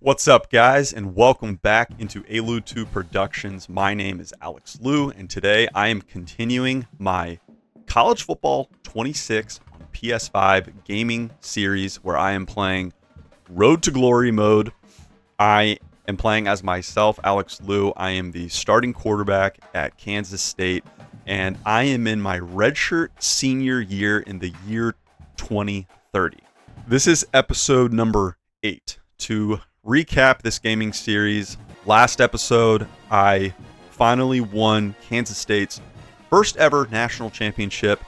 What's up, guys, and welcome back into ALU2 Productions. My name is Alex Liu, and today I am continuing my College Football 26 on PS5 gaming series where I am playing Road to Glory mode. I am playing as myself, Alex Liu. I am the starting quarterback at Kansas State, and I am in my redshirt senior year in the year 2030. This is episode number 8. To recap this gaming series, last episode, I finally won Kansas State's first ever national championship,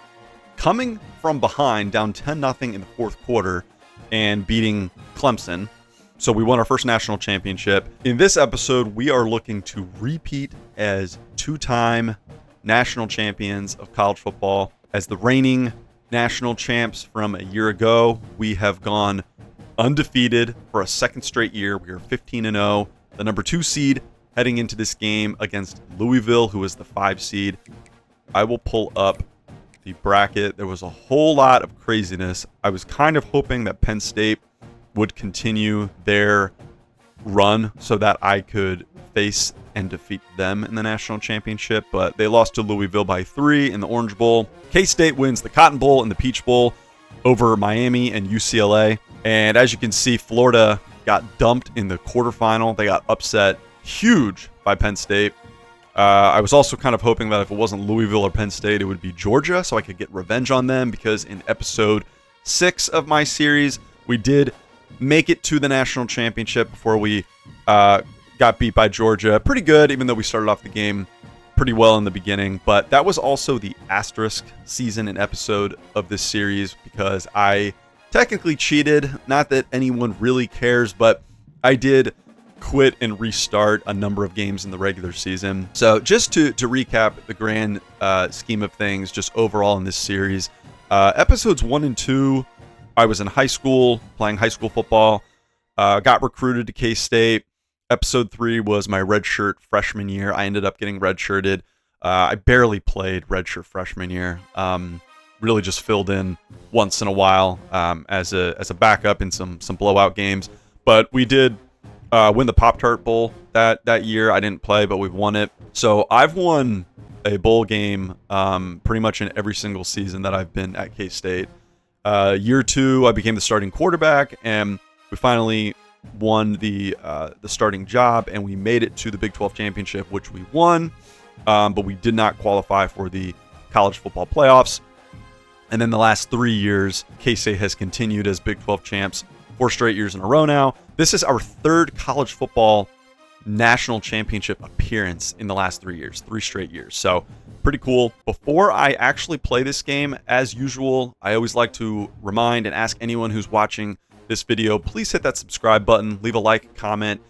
coming from behind down 10-0 in the fourth quarter and beating Clemson. So we won our first national championship. In this episode, we are looking to repeat as two-time national champions of college football. As the reigning national champs from a year ago, we have gone undefeated for a second straight year. We are 15-0, the number 2 seed heading into this game against Louisville, who is the 5 seed. I will pull up the bracket. There was a whole lot of craziness. I was kind of hoping that Penn State would continue their run so that I could face and defeat them in the national championship, but they lost to Louisville by 3 in the Orange Bowl. KState wins the Cotton Bowl and the Peach Bowl over Miami and UCLA. And as you can see, Florida got dumped in the quarterfinal. They got upset huge by Penn State. I was also kind of hoping that if it wasn't Louisville or Penn State, it would be Georgia, so I could get revenge on them, because in episode 6 of my series, we did make it to the national championship before we got beat by Georgia. Pretty good, even though we started off the game pretty well in the beginning. But that was also the asterisk season and episode of this series, because I technically cheated. Not that anyone really cares, but I did quit and restart a number of games in the regular season. So just to recap the grand scheme of things, just overall in this series, episodes 1 and 2, I was in high school playing high school football, got recruited to KState. Episode 3 was my redshirt freshman year. I ended up getting redshirted. I barely played redshirt freshman year. Really just filled in once in a while as a backup in some blowout games. But we did win the Pop-Tart Bowl that year. I didn't play, but we won it. So I've won a bowl game pretty much in every single season that I've been at K-State. Year 2, I became the starting quarterback, and we finally won the starting job, and we made it to the Big 12 championship, which we won, but we did not qualify for the college football playoffs. And then the last 3 years, K-State has continued as Big 12 champs 4 straight years in a row now. This is our 3rd college football national championship appearance in the last 3 years, 3 straight years. So pretty cool. Before I actually play this game, as usual, I always like to remind and ask anyone who's watching this video, please hit that subscribe button, leave a like, comment,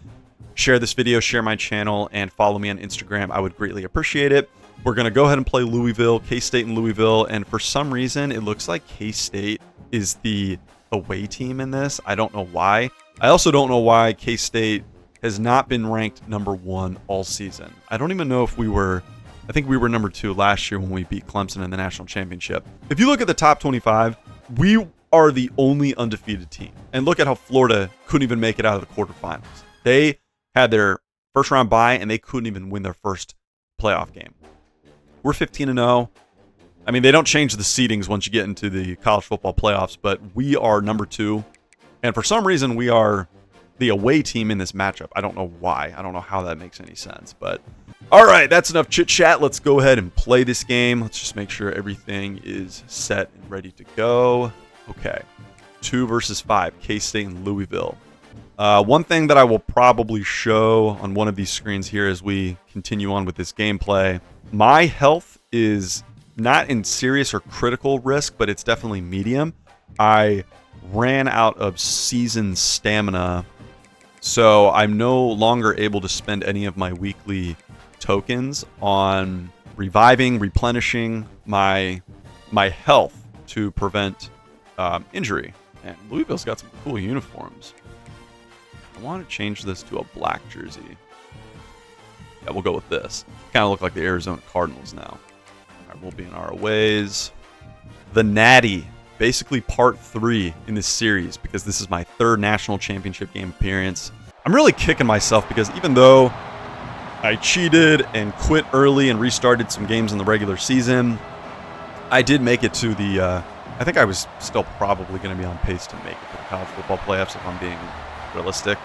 share this video, share my channel, and follow me on Instagram. I would greatly appreciate it. We're going to go ahead and play Louisville, K-State and Louisville, and for some reason, it looks like K-State is the away team in this. I don't know why. I also don't know why K-State has not been ranked number 1 all season. I don't even know if I think we were number 2 last year when we beat Clemson in the national championship. If you look at the top 25, we are the only undefeated team. And look at how Florida couldn't even make it out of the quarterfinals. They had their first round bye, and they couldn't even win their first playoff game. We're 15-0. I mean, they don't change the seedings once you get into the college football playoffs, but we are number 2. And for some reason, we are the away team in this matchup. I don't know why. I don't know how that makes any sense, but all right, that's enough chit chat. Let's go ahead and play this game. Let's just make sure everything is set and ready to go. Okay, 2 versus 5, K-State and Louisville. One thing that I will probably show on one of these screens here as we continue on with this gameplay, my health is not in serious or critical risk, but it's definitely medium. I ran out of season stamina, so I'm no longer able to spend any of my weekly tokens on reviving, replenishing my health to prevent injury. And Louisville's got some cool uniforms. I want to change this to a black jersey. Yeah, we'll go with this. Kind of look like the Arizona Cardinals now. All right, we'll be in our aways. The Natty, basically part 3 in this series, because this is my 3rd national championship game appearance. I'm really kicking myself because even though I cheated and quit early and restarted some games in the regular season, I did make it to the, I think I was still probably going to be on pace to make it to the college football playoffs if I'm being realistic,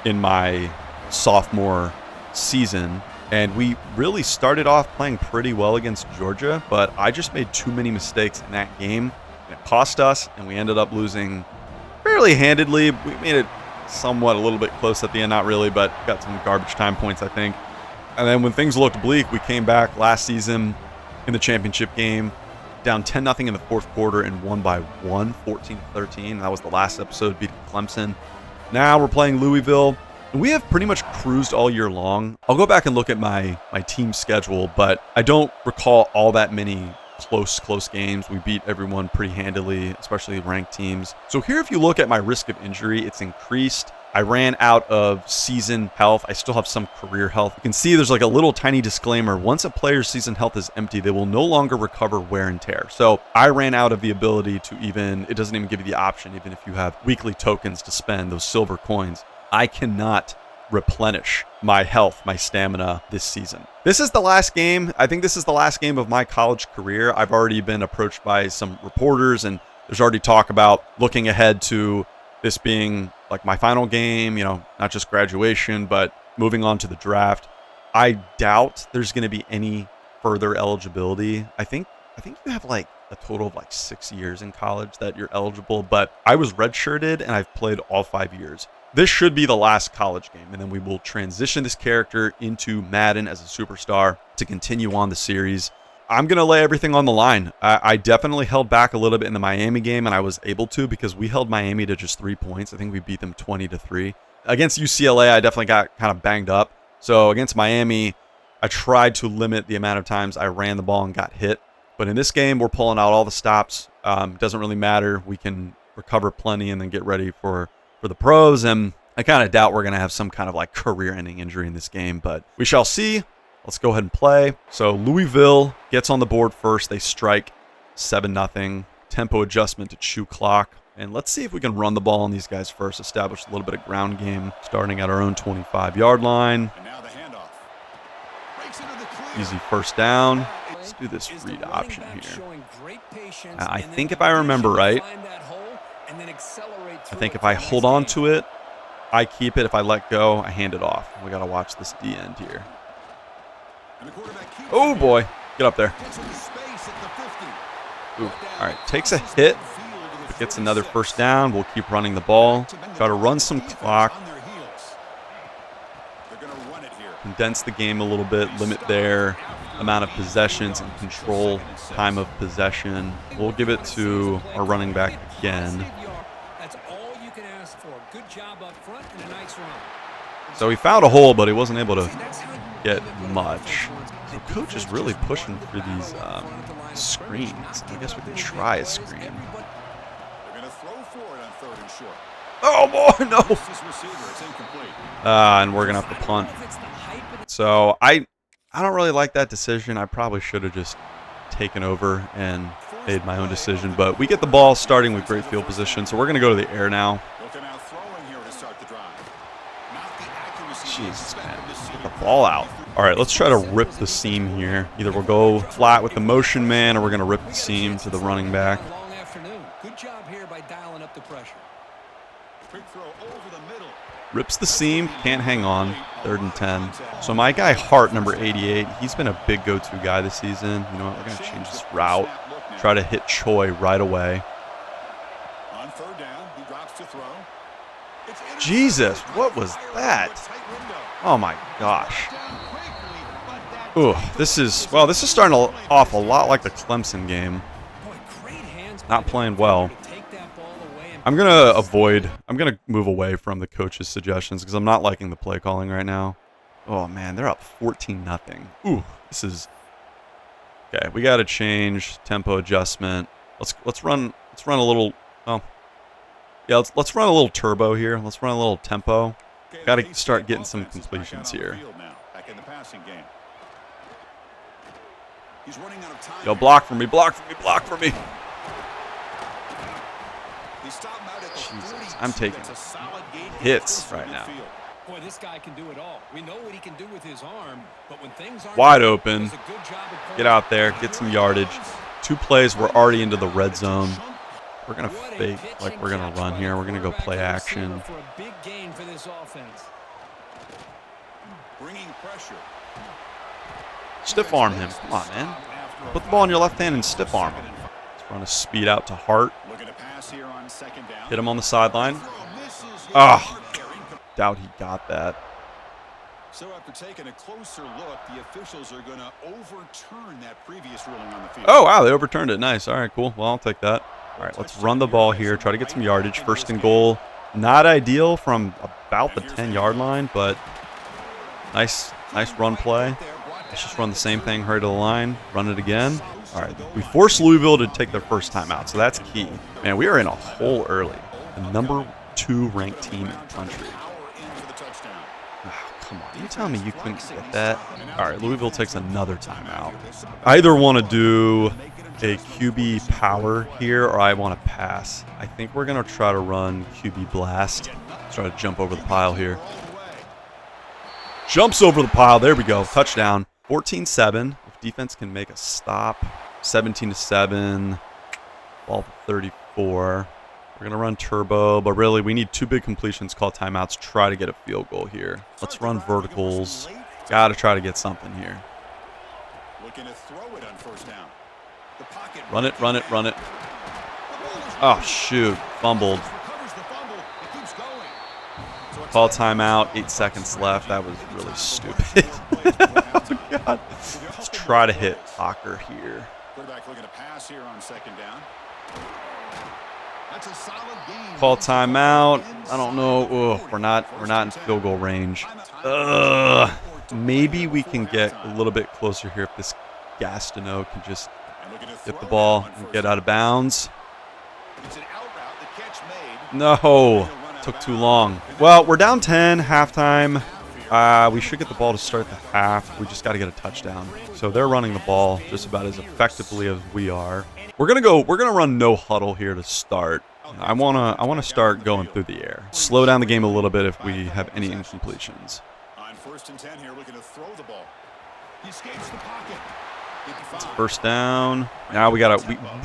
in my sophomore season. And we really started off playing pretty well against Georgia, but I just made too many mistakes in that game. And it cost us, and we ended up losing fairly handedly. We made it somewhat a little bit close at the end, not really, but got some garbage time points, I think. And then when things looked bleak, we came back last season in the championship game, down 10-0 in the fourth quarter and won by 14-13. That was the last episode, beating Clemson. Now we're playing Louisville. We have pretty much cruised all year long. I'll go back and look at my team schedule, but I don't recall all that many close games. We beat everyone pretty handily, especially ranked teams. So here, if you look at my risk of injury, it's increased. I ran out of season health. I still have some career health. You can see there's like a little tiny disclaimer. Once a player's season health is empty, they will no longer recover wear and tear. So I ran out of the ability to even, it doesn't even give you the option, even if you have weekly tokens to spend, those silver coins. I cannot replenish my health, my stamina this season. This is the last game. I think this is the last game of my college career. I've already been approached by some reporters, and there's already talk about looking ahead to this being like my final game, you know, not just graduation, but moving on to the draft. I doubt there's going to be any further eligibility. I think you have like a total of like 6 years in college that you're eligible, but I was redshirted and I've played all 5 years. This should be the last college game, and then we will transition this character into Madden as a superstar to continue on the series. I'm going to lay everything on the line. I definitely held back a little bit in the Miami game, and I was able to because we held Miami to just 3 points. I think we beat them 20-3. Against UCLA, I definitely got kind of banged up. So against Miami, I tried to limit the amount of times I ran the ball and got hit. But in this game, we're pulling out all the stops. Doesn't really matter. We can recover plenty and then get ready for the pros. And I kind of doubt we're going to have some kind of like career-ending injury in this game, but we shall see. Let's go ahead and play. So Louisville gets on the board first. They strike 7-0. Tempo adjustment to chew clock. And let's see if we can run the ball on these guys first. Establish a little bit of ground game, starting at our own 25-yard line. And now the handoff. Easy first down. Let's do this read option here. I think if I remember right, I think if I hold on to it, I keep it. If I let go, I hand it off. We got to watch this D end here. Oh, boy. Get up there. Ooh. All right. Takes a hit. If it gets another first down, we'll keep running the ball. Try to run some clock. Condense the game a little bit. Limit their amount of possessions and control time of possession. We'll give it to our running back again. So he found a hole, but he wasn't able to get much. So coach is really pushing for these screens. I guess we can try a screen. Oh boy, no! And we're gonna have to punt. So I don't really like that decision. I probably should have just taken over and made my own decision. But we get the ball starting with great field position. So we're gonna go to the air now. Jesus, man. Get the ball out. All right, let's try to rip the seam here. Either we'll go flat with the motion man or we're going to rip the seam to the running back. Rips the seam, can't hang on. 3rd and 10. So my guy Hart, number 88, he's been a big go-to guy this season. You know what, we're going to change this route. Try to hit Choi right away. Jesus, what was that? Oh my gosh. Ooh, this is starting off a lot like the Clemson game. Not playing well. I'm going to move away from the coach's suggestions because I'm not liking the play calling right now. Oh man, they're up 14-0. Ooh, this is okay. We got to change tempo adjustment. Let's run a little. Oh, yeah. Let's run a little turbo here. Let's run a little tempo. Got to start getting some completions here. Yo, block for me, block for me, block for me. Jesus, I'm taking hits right now. Boy, this guy can do it all. We know what he can do with his arm, but when things aren't wide open, does a good job of get out there, get some yardage. 2 plays, we're already into the red zone. We're going to fake like we're going to run here. We're going to go play action. For a big gain for this offense. Bringing pressure. Stiff arm him. Come on, man. Put the ball in your left hand and stiff arm him. Let's run a speed out to Hart. Hit him on the sideline. Ah, doubt he got that. So after taking a closer look, the officials are going to overturn that previous ruling on the field. Oh, wow, they overturned it. Nice. All right, cool. Well, I'll take that. All right, let's run the ball here. Try to get some yardage. First and goal. Not ideal from about the 10-yard line, but nice run play. Let's just run the same thing right to the line. Run it again. All right, we forced Louisville to take their first timeout, so that's key. Man, we are in a hole early. The number 2 ranked team in the country. Oh, come on, you telling me you couldn't get that? All right, Louisville takes another timeout. I either want to do a QB power here or I want to pass. I think we're going to try to run QB blast. Let's try to jump over the pile here. Jumps over the pile. There we go. Touchdown. 14-7. If defense can make a stop. 17-7. Ball to 34. We're going to run turbo, but really we need 2 big completions, call timeouts, try to get a field goal here. Let's run verticals. Got to try to get something here. Looking to throw it on first down. The pocket. Run it, run it, run it. Oh, shoot. Fumbled. Call timeout. 8 seconds left. That was really stupid. Oh, God. Let's try to hit Hocker here. Quarterback looking to pass here on second down. That's a solid game. Call timeout. I don't know. Ugh, we're not in field goal range. Maybe we can get a little bit closer here if this Gastineau can just get the ball and get out of bounds. No, took too long. Well, we're down 10 halftime. We should get the ball to start the half. We just got to get a touchdown. So they're running the ball just about as effectively as we are. We're gonna run no huddle here to start. I wanna start going through the air. Slow down the game a little bit if we have any incompletions. On first and 10 here, looking to throw the ball. He escapes the pocket. It's first down. Now we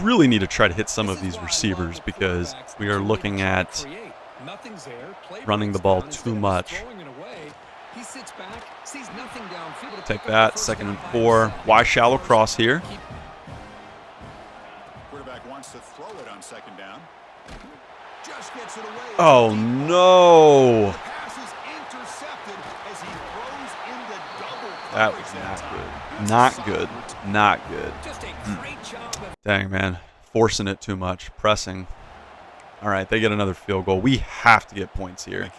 really need to try to hit some of these receivers because we are looking at running the ball too much. Take that, 2nd and 4. Why shallow cross here? Quarterback wants to throw it on second down. Just gets it away. Oh no! Pass is intercepted as he throws in the double. That was not good. Not good. Just a great job of Dang, man. Forcing it too much. Pressing. All right, they get another field goal. We have to get points here.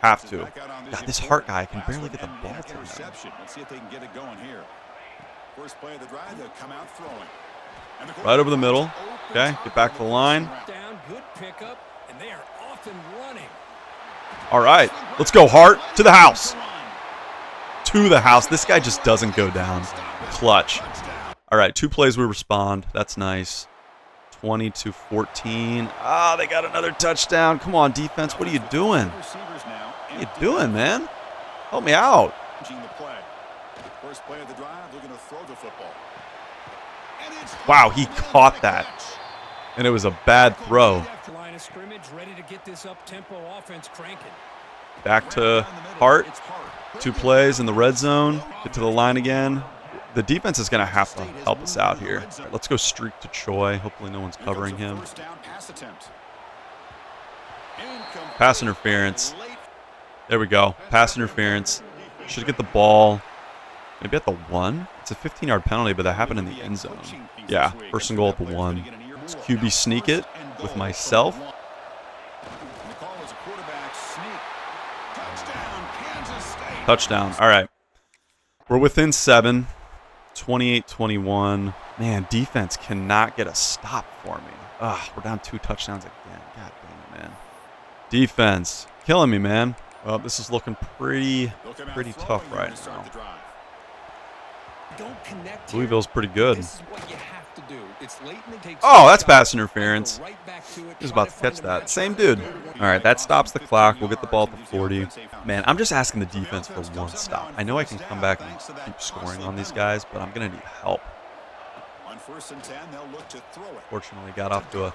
Have to. God, this Hart guy can barely get the ball to him. Let's see if they can get it going here. First play of the drive, they'll come out throwing. Right over the middle. Okay, get back to the line. down, good pickup, and they are off and running. All right, let's go, Hart. To the house. To the house. This guy just doesn't go down. Clutch. All right, 2 plays we respond. That's nice. 20-14. Ah, they got another touchdown. Come on, defense. What are you doing? What are you doing, man? Help me out. First play of the drive, looking to throw the football. Wow, he caught that. And it was a bad throw. Line of scrimmage, ready to get this up-tempo offense cranking. Back to Hart. 2 plays in the red zone. Get to the line again. The defense is going to have to help us out here. Right, let's go streak to Choi. Hopefully no one's covering him. Pass interference. There we go. Pass interference. Should get the ball. Maybe at the 1. It's a 15-yard penalty, but that happened in the end zone. Yeah, first and goal at the 1. Let's QB sneak it with myself. Touchdown. All right. We're within 7. 28-21. Man, defense cannot get a stop for me. Ugh, we're down 2 touchdowns again. God dang it, man. Defense. Killing me, man. Well, this is looking pretty tough right now. Louisville's pretty good. This is what you have tough to do. It's late and it takes Oh, that's pass interference. right back to it. He was about to catch that. Same dude. All right, that stops the clock. We'll get the ball at the 40. Man, I'm just asking the defense for one stop. I know I can come back and keep scoring on these guys, but I'm going to need help. On 1st and 10, they'll look to throw it. Fortunately, got off to a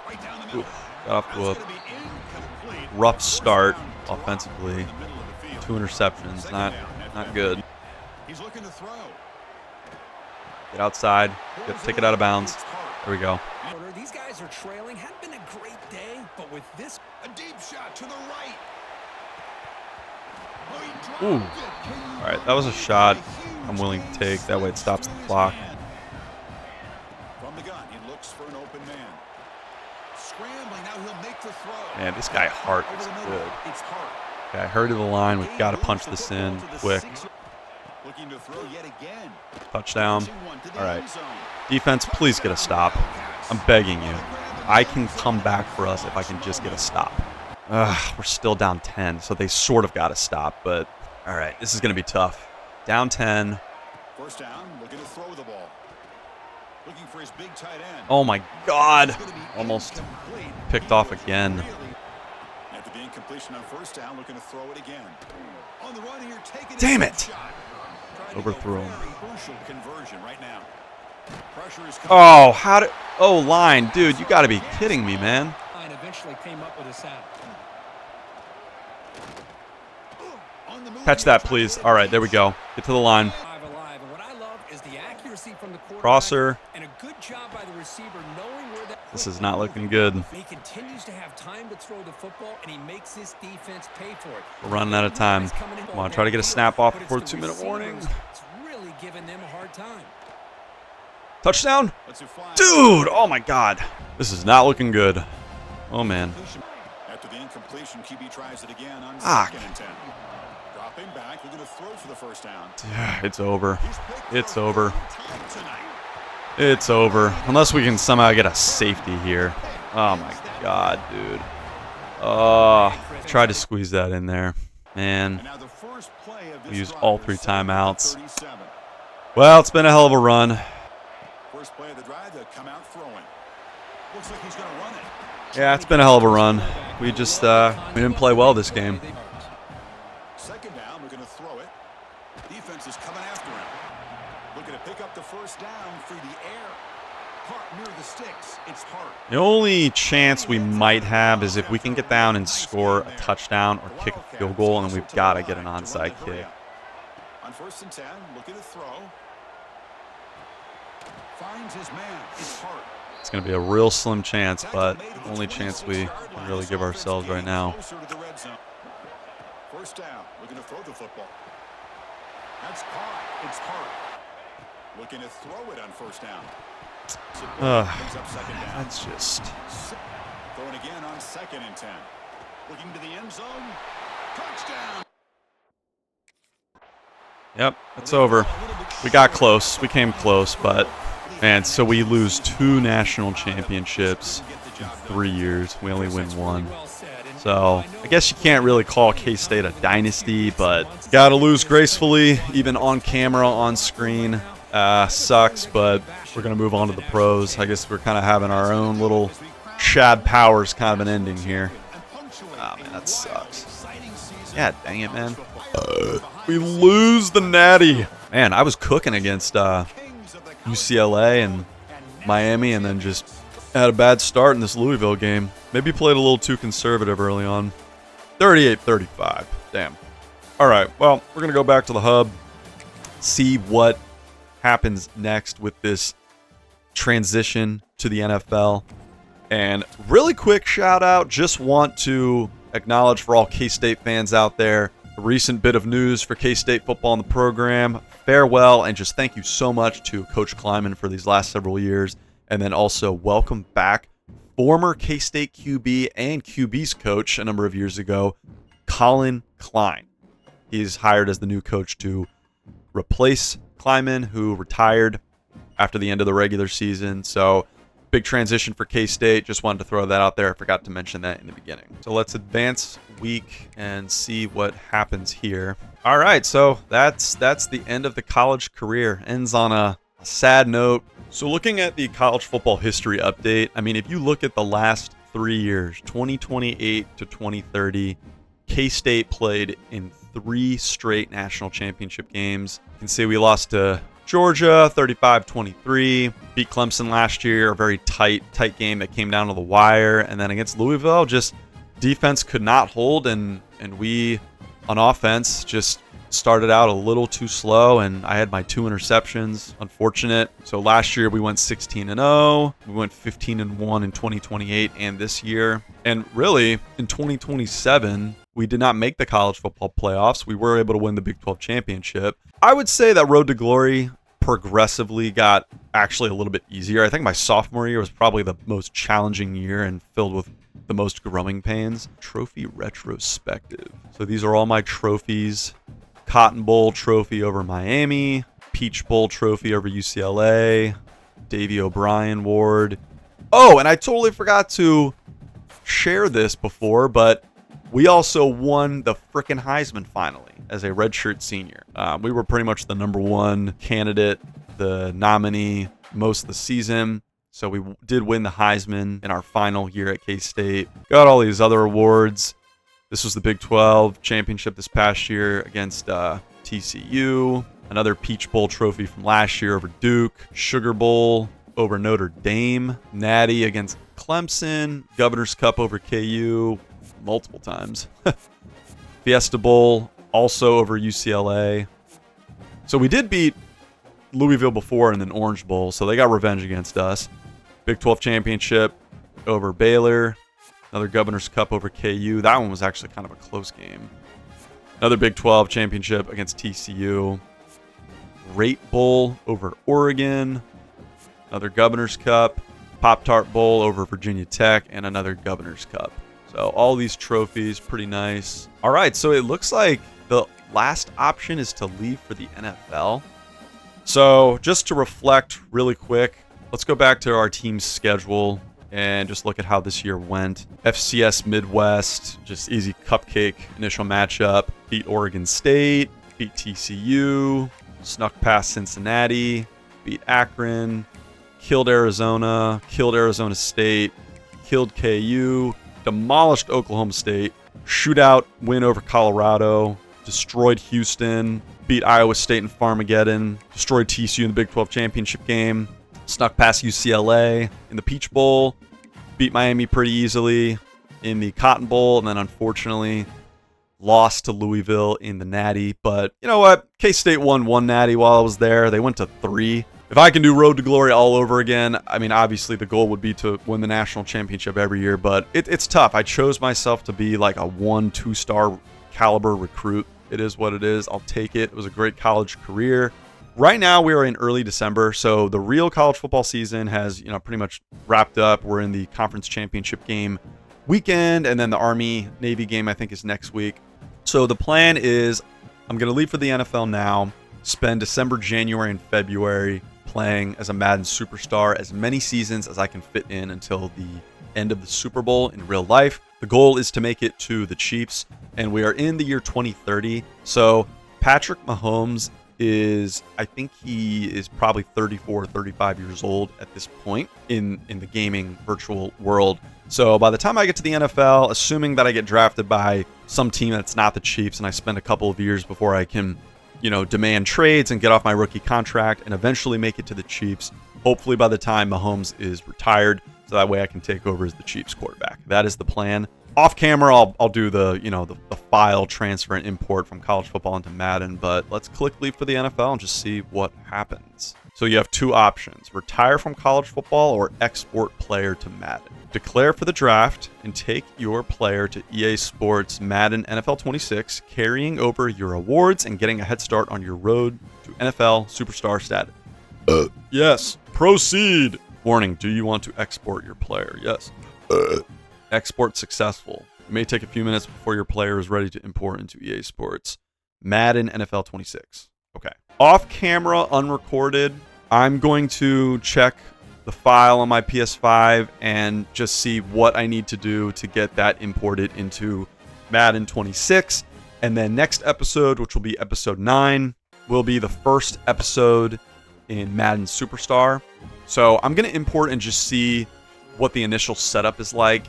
rough start offensively. 2 interceptions, not good. He's looking to throw. Get outside, take it out of bounds. There we go. These guys are trailing. Had been a great day, but with this, a deep shot to the right. Ooh. All right, that was a shot I'm willing to take. That way it stops the clock. From the gun, he looks for an open man. Scrambling, now he'll make the throw. Man, this guy Hart is good. It's Hart. Okay, I heard of the line. We've got to punch this in quick. Looking to throw yet again. Touchdown. All right. Defense, please get a stop. I'm begging you. I can come back for us if I can just get a stop. We're still down 10, so they sort of got to stop. But, all right, this is going to be tough. Down 10. 1st down, looking to throw the ball. Looking for his big tight end. Oh, my God. Almost picked off again. After the incompletion on 1st down, looking to throw it again. On the run here, taking Damn it. Overthrew him. Oh, how did... Oh, line. Dude, you got to be kidding me, man. Eventually came up with a sack. Catch that, please. All right, there we go. Get to the line. Crosser. And a good job by the receiver knowing where that This is not looking good. He continues to have time to throw the football, and he makes his defense pay for it. We're running out of time. Come on, try to get a snap off before the 2-minute warning. It's really giving them a hard time. Touchdown. Dude, oh my God. This is not looking good. Oh, man. After the incompletion, QB tries it again on 2nd and 10. Dropping back, looking to throw for the 1st down. Yeah, it's over. It's over. It's over. Unless we can somehow get a safety here. Oh my God, dude. Tried to squeeze that in there. Man. We used all 3 timeouts. Well, it's been a hell of a run. First play of the drive, they'll come out throwing. Looks like he's going to run it. Yeah, it's been a hell of a run. We just we didn't play well this game. 2nd down, we're going to throw it. Defense is coming after him. Looking to pick up the 1st down through the air. Hart near the sticks. It's Hart. The only chance we might have is if we can get down and score a touchdown or kick a field goal, and then we've got to get an onside kick. On 1st and 10, looking to throw. Finds his man. It's Hart. It's going to be a real slim chance, but only chance we can really give ourselves right now. 1st down, looking to throw the football. That's caught. It's Hart. Looking to throw it on 1st down. That's just... Throwing again on 2nd and 10. Looking to the end zone. Touchdown. Yep, it's over. We got close. We came close, but... Man, so we lose 2 national championships in 3 years. We only win 1. So I guess you can't really call KState a dynasty, but got to lose gracefully, even on camera, on screen. Sucks, but we're going to move on to the pros. I guess we're kind of having our own little Shad Powers kind of an ending here. Oh, man, that sucks. Yeah, dang it, man. We lose the Natty. Man, I was cooking against... UCLA and Miami, and then just had a bad start in this Louisville game. Maybe played a little too conservative early on. 38-35. Damn. All right, well, we're going to go back to the hub, see what happens next with this transition to the NFL. And really quick shout out, just want to acknowledge for all K-State fans out there, a recent bit of news for K-State football in the program. Farewell, and just thank you so much to Coach Kleiman for these last several years. And then also welcome back former K-State QB and QB's coach a number of years ago, Colin Klein. He's hired as the new coach to replace Kleiman, who retired after the end of the regular season. So big transition for K-State. Just wanted to throw that out there. I forgot to mention that in the beginning. So let's advance week and see what happens here. All right, so that's the end of the college career. Ends on a sad note. So looking at the college football history update, I mean, if you look at the last 3 years, 2028 to 2030, KState played in 3 straight national championship games. You can see we lost to Georgia 35-23, beat Clemson last year, a very tight game that came down to the wire, and then against Louisville, just defense could not hold, and we on offense just started out a little too slow, and I had my 2 interceptions. Unfortunate. So last year we went 16-0. We went 15-1 in 2028 and this year. And really, in 2027, we did not make the college football playoffs. We were able to win the Big 12 championship. I would say that road to glory progressively got actually a little bit easier. I think my sophomore year was probably the most challenging year and filled with the most growing pains. Trophy retrospective. So these are all my trophies. Cotton Bowl trophy over Miami, Peach Bowl trophy over UCLA, Davey O'Brien Award. Oh, and I totally forgot to share this before, but we also won the frickin' Heisman finally as a redshirt senior. We were pretty much the #1 candidate, the nominee most of the season. So we did win the Heisman in our final year at KState. Got all these other awards. This was the Big 12 championship this past year against TCU. Another Peach Bowl trophy from last year over Duke. Sugar Bowl over Notre Dame. Natty against Clemson. Governor's Cup over KU multiple times. Fiesta Bowl also over UCLA. So we did beat Louisville before in an Orange Bowl, so they got revenge against us. Big 12 championship over Baylor. Another Governor's Cup over KU. That one was actually kind of a close game. Another Big 12 championship against TCU. Rate Bowl over Oregon. Another Governor's Cup. Pop-Tart Bowl over Virginia Tech. And another Governor's Cup. So all these trophies, pretty nice. All right, so it looks like the last option is to leave for the NFL. So just to reflect really quick, let's go back to our team's schedule and just look at how this year went. FCS Midwest, just easy cupcake initial matchup. Beat Oregon State, beat TCU, snuck past Cincinnati, beat Akron, killed Arizona State, killed KU, demolished Oklahoma State, shootout win over Colorado, destroyed Houston, beat Iowa State in Farmageddon, destroyed TCU in the Big 12 championship game, snuck past UCLA in the Peach Bowl, beat Miami pretty easily in the Cotton Bowl, and then unfortunately lost to Louisville in the Natty. But you know what? K-State won 1 Natty while I was there. They went to 3. If I can do road to glory all over again, I mean, obviously the goal would be to win the national championship every year, but it's tough. I chose myself to be like a 1-2 star caliber recruit. It is what it is. I'll take it. It was a great college career. Right now, we are in early December, so the real college football season has, pretty much wrapped up. We're in the conference championship game weekend, and then the Army-Navy game, I think, is next week. So the plan is I'm going to leave for the NFL now, spend December, January, and February playing as a Madden superstar as many seasons as I can fit in until the end of the Super Bowl in real life. The goal is to make it to the Chiefs, and we are in the year 2030. So Patrick Mahomes I think he is probably 34 or 35 years old at this point in the gaming virtual world. So by the time I get to the NFL, assuming that I get drafted by some team that's not the Chiefs, and I spend a couple of years before I can, demand trades and get off my rookie contract and eventually make it to the Chiefs, hopefully by the time Mahomes is retired, so that way I can take over as the Chiefs quarterback. That is the plan. Off camera, I'll do the file transfer and import from college football into Madden, but let's click leave for the NFL and just see what happens. So you have 2 options: retire from college football or export player to Madden. Declare for the draft and take your player to EA Sports Madden NFL 26, carrying over your awards and getting a head start on your road to NFL superstar status. Yes. Proceed. Warning, do you want to export your player? Yes. Export successful. It may take a few minutes before your player is ready to import into EA Sports Madden NFL 26. Okay. Off camera, unrecorded, I'm going to check the file on my PS5 and just see what I need to do to get that imported into Madden 26. And then next episode, which will be episode 9, will be the first episode in Madden Superstar. So I'm going to import and just see what the initial setup is like.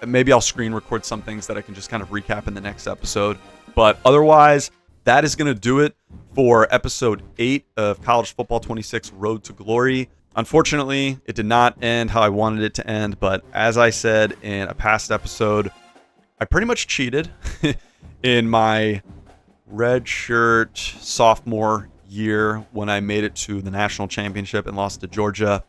And maybe I'll screen record some things that I can just kind of recap in the next episode. But otherwise, that is going to do it for episode 8 of College Football 26 Road to Glory. Unfortunately, it did not end how I wanted it to end, but as I said in a past episode, I pretty much cheated in my redshirt sophomore year when I made it to the national championship and lost to Georgia.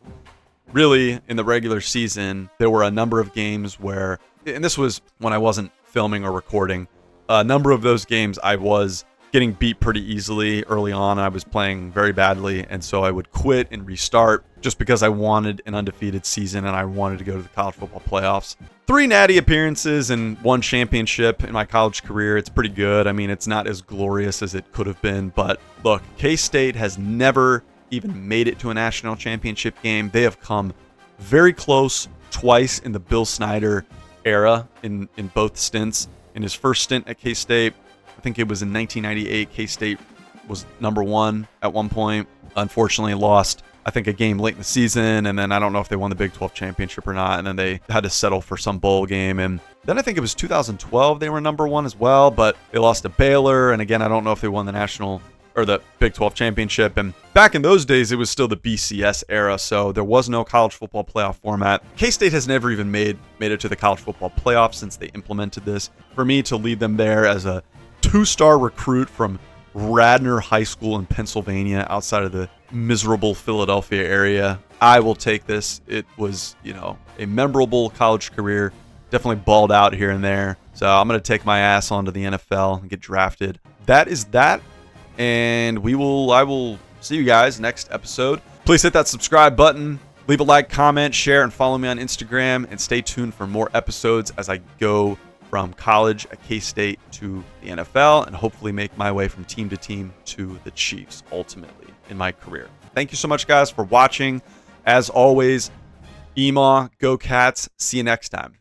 Really, in the regular season, there were a number of games where, and this was when I wasn't filming or recording, a number of those games I was getting beat pretty easily early on. I was playing very badly, and so I would quit and restart just because I wanted an undefeated season and I wanted to go to the college football playoffs. 3 Natty appearances and 1 championship in my college career. It's pretty good. I mean, it's not as glorious as it could have been, but look, KState has never even made it to a national championship game. They have come very close twice in the Bill Snyder era in both stints. In his first stint at KState, I think it was in 1998, KState was number 1 at one point. Unfortunately lost, I think, a game late in the season, and then I don't know if they won the Big 12 championship or not, and then they had to settle for some bowl game. And then I think it was 2012 they were number 1 as well, but they lost to Baylor, and again, I don't know if they won the national or the Big 12 championship. And back in those days, it was still the BCS era, so there was no college football playoff format. K-State has never even made it to the college football playoff since they implemented this. For me to lead them there as a 2-star recruit from Radnor High School in Pennsylvania, outside of the miserable Philadelphia area, I will take this. It was, a memorable college career. Definitely balled out here and there. So I'm going to take my ass onto the NFL and get drafted. That is that. And I will see you guys next episode. Please hit that subscribe button, leave a like, comment, share, and follow me on Instagram, and stay tuned for more episodes as I go from college at K-State to the NFL and hopefully make my way from team to team to the Chiefs ultimately in my career. Thank you so much, guys, for watching. As always, Emaw, go Cats. See you next time.